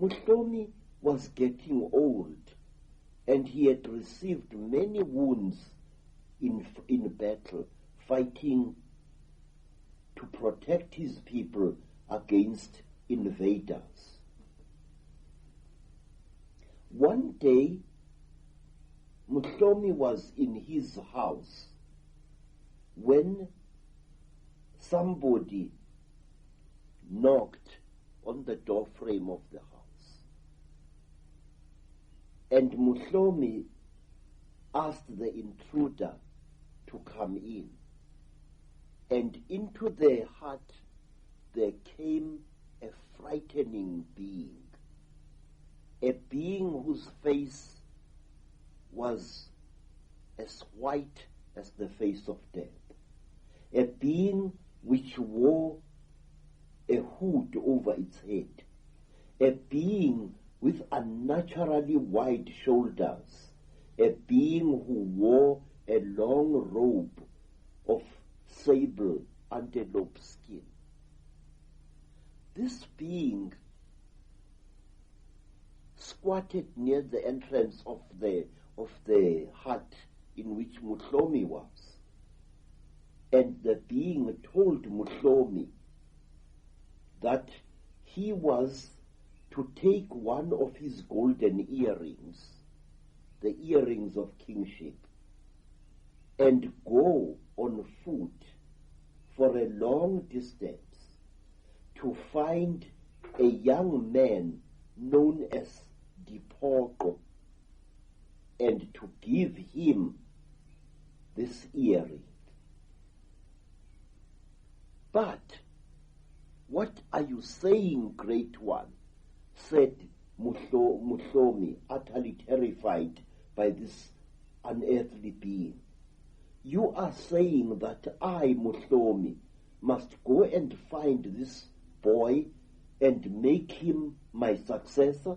Mutlomi was getting old, and he had received many wounds in battle, fighting to protect his people against invaders. One day, Mutlomi was in his house when somebody knocked on the door frame of the house. And Mutlomi asked the intruder to come in. And into their hut there came a frightening being, a being whose face was as white as the face of death, a being which wore a hood over its head, a being with unnaturally wide shoulders, a being who wore a long robe of sable antelope skin. This being squatted near the entrance of the hut in which Mutlomi was, and the being told Mutlomi that he was to take one of his golden earrings, the earrings of kingship, and go on foot for a long distance to find a young man known as Dipoko, and to give him this earring. But what are you saying, great one? Said Mutlomi, utterly terrified by this unearthly being. You are saying that I, Mutlomi, must go and find this boy and make him my successor?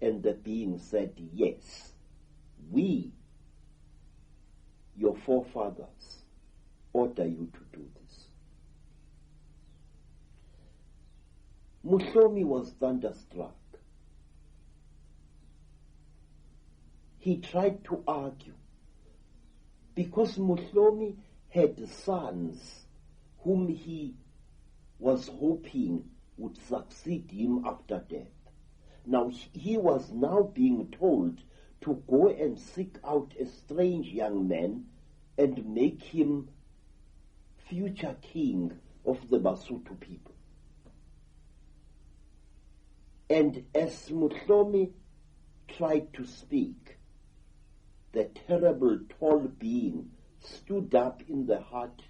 And the being said, yes, we, your forefathers, order you to do this. Mutlomi was thunderstruck. He tried to argue, because Mutlomi had sons whom he was hoping would succeed him after death. Now he was now being told to go and seek out a strange young man and make him future king of the Basotho people. And as Mutlomi tried to speak, the terrible tall being stood up in the hut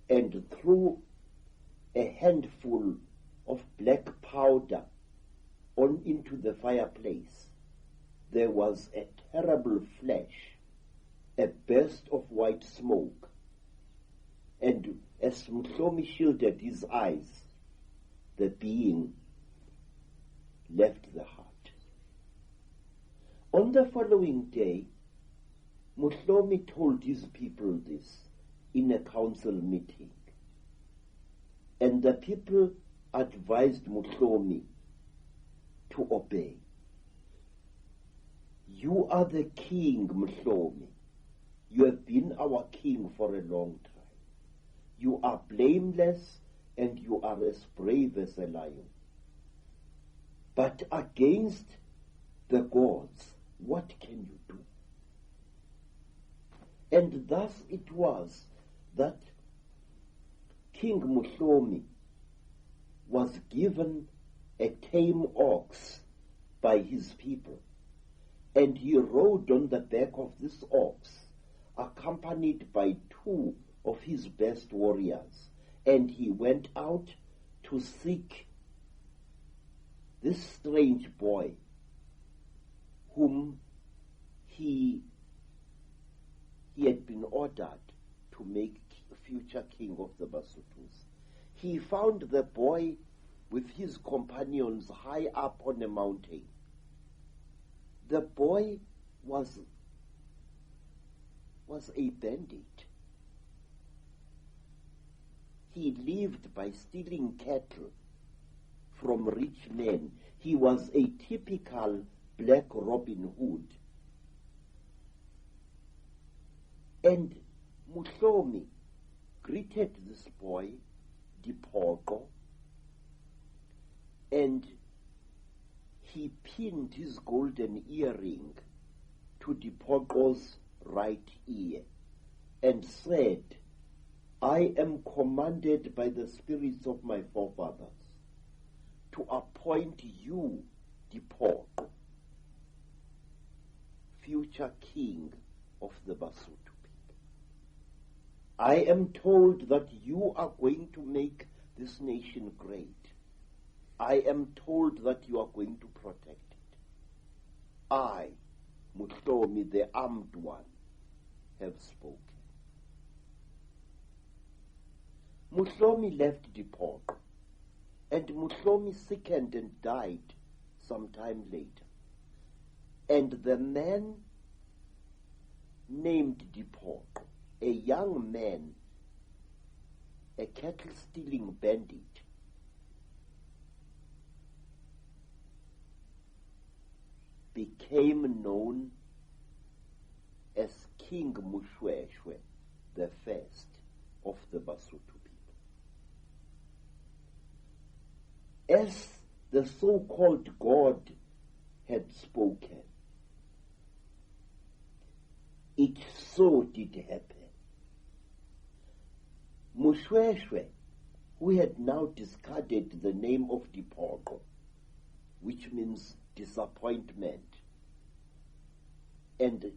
and threw a handful of black powder on into the fireplace. There was a terrible flash, a burst of white smoke, and as Mutlomi shielded his eyes, the being left the hut. On the following day, Mutlomi told his people this in a council meeting, and the people advised Mutlomi to obey. You are the king, Mutlomi. You have been our king for a long time. You are blameless and you are as brave as a lion. But against the gods, what can you do? And thus it was that King Mutlomi was given a tame ox by his people, and he rode on the back of this ox, accompanied by 2 of his best warriors, and he went out to seek this strange boy whom he had been ordered to make future king of the Basothos. He found the boy with his companions high up on a mountain. The boy was a bandit. He lived by stealing cattle from rich men. He was a typical black Robin Hood. And Mutlomi greeted this boy, Dipoko, and he pinned his golden earring to Dipoko's right ear and said, I am commanded by the spirits of my forefathers to appoint you, Dipoko, future king of the Basotho people. I am told that you are going to make this nation great. I am told that you are going to protect it. I, Mutlomi, the armed one, have spoken. Mutlomi left Dipoko, and Mutlomi sickened and died some time later. And the man named Dipoko, a young man, a cattle-stealing bandit, became known as King Mushweshwe, the first of the Basotho people. As the so-called God had spoken, it so did happen. Mushweshwe, who had now discarded the name of Dipoko, which means disappointment, and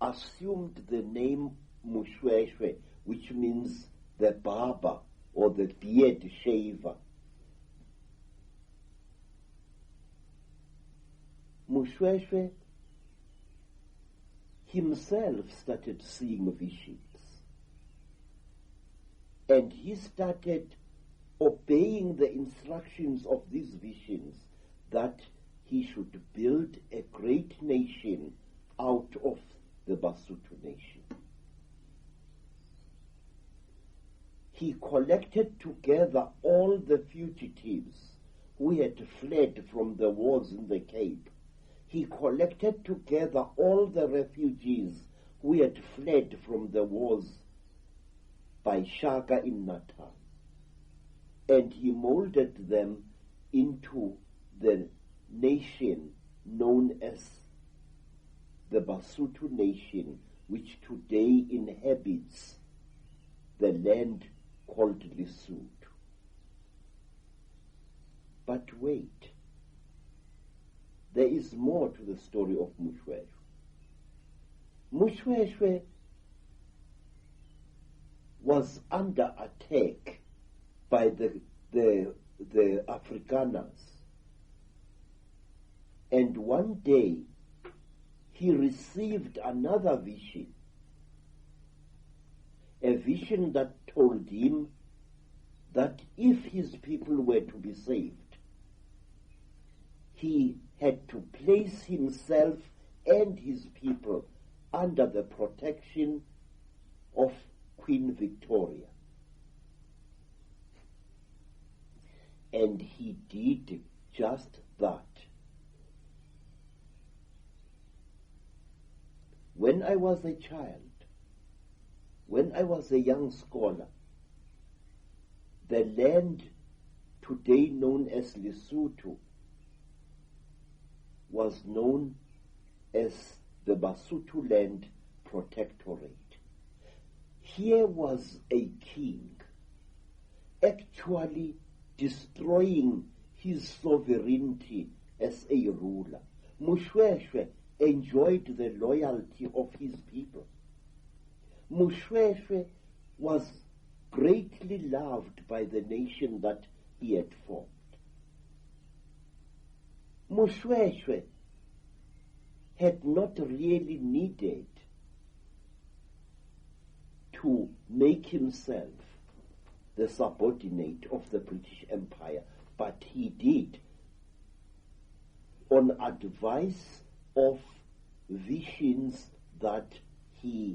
assumed the name Mushweshwe, which means the barber or the beard shaver. Mushweshwe himself started seeing visions, and he started obeying the instructions of these visions that he should build a great nation out of the Basotho nation. He collected together all the fugitives who had fled from the wars in the Cape. He collected together all the refugees who had fled from the wars by Shaka in Natal, and he molded them into the nation known as the Basotho nation, which today inhabits the land called Lesotho. But wait, there is more to the story of Mushweshwe. Mushweshwe was under attack by the Afrikaners, and one day he received another vision, a vision that told him that if his people were to be saved, he had to place himself and his people under the protection of Queen Victoria. And he did just that. When I was a child, when I was a young scholar, the land today known as Lesotho was known as the Basotho Land Protectorate. Here was a king actually destroying his sovereignty as a ruler. Mushweshwe enjoyed the loyalty of his people. Mushweshwe was greatly loved by the nation that he had formed. Mushweshwe had not really needed to make himself the subordinate of the British Empire, but he did on advice of visions that he